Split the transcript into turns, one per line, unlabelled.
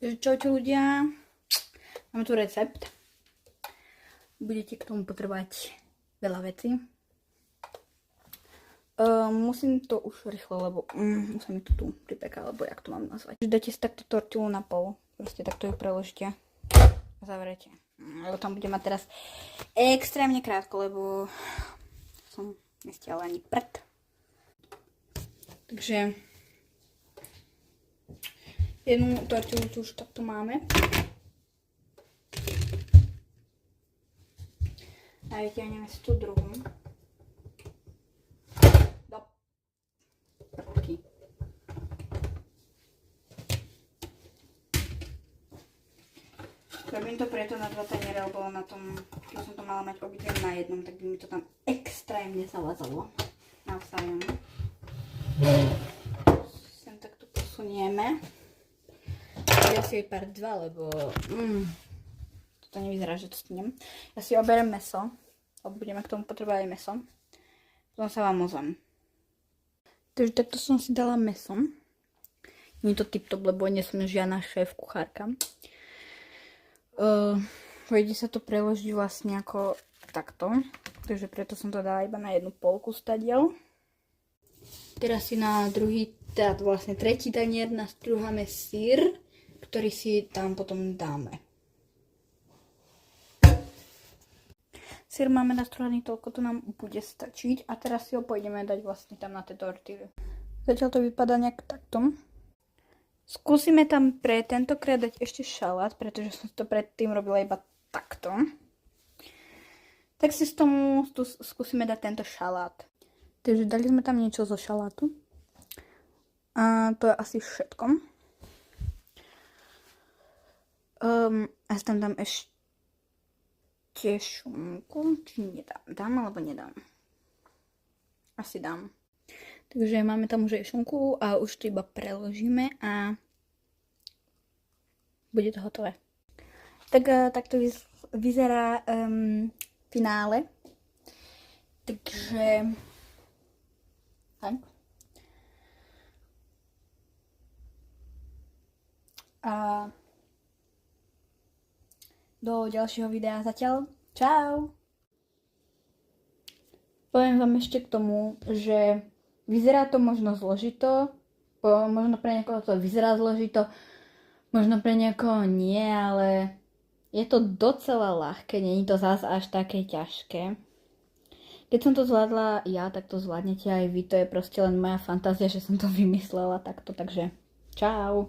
Čaute ľudia, máme tu recept. Budete k tomu potrebovať veľa vecí. Musím to už rýchlo, lebo sa mi to tu pripeká, alebo jak to mám nazvať. Dáte si takto tortilu na pol, proste takto ju preložíte a zavrete. Lebo tam bude mať teraz extrémne krátko, lebo som nestiahla ani prd. Takže jednu tortilu tu už takto máme. A vyťahneme si tú druhú. Do prdky. Robím to preto na 2 taniere, lebo na tom, keď som to mala mať obidve na jednom, tak by mi to tam extrémne zalazalo. Navzájom. Sem takto posunieme. Ja si jej pár 2, lebo to nevyzerá, že to stihnem. Ja si oberiem mäso, lebo budeme k tomu potrebovať aj mäso. Potom sa vám ozvem. Takže takto som si dala mäso. Nie je to tip-top, lebo nie som žiadna šéf kuchárka. Vede sa to preložiť vlastne ako takto. Takže preto som to dala iba na jednu polku stadiel. Teraz si na druhý, teda vlastne tretí tanier nastruháme syr, ktorý si tam potom dáme. Syr máme nastruhaný, toľko to nám bude stačiť a teraz si ho pôjdeme dať vlastne tam na tie tortily. Zatiaľ to vypadá nejak takto. Skúsime tam pre tentokrát dať ešte šalát, pretože som to predtým robila iba takto. Tak si z tomu skúsime dať tento šalát. Takže dali sme tam niečo zo šalátu. A to je asi všetko. A tam dám ešte šunku, či nedám? Dám alebo nedám? Asi dám. Takže máme tam už aj šunku a už to iba preložíme a bude to hotové. Tak takto vyzerá finále. Takže tak. A do ďalšieho videa zatiaľ. Čau! Poviem vám ešte k tomu, že vyzerá to možno zložito, možno pre niekoho to vyzerá zložito, možno pre niekoho nie, ale je to docela ľahké, nie je to zase až také ťažké. Keď som to zvládla ja, tak to zvládnete aj vy, to je proste len moja fantázia, že som to vymyslela takto, takže čau!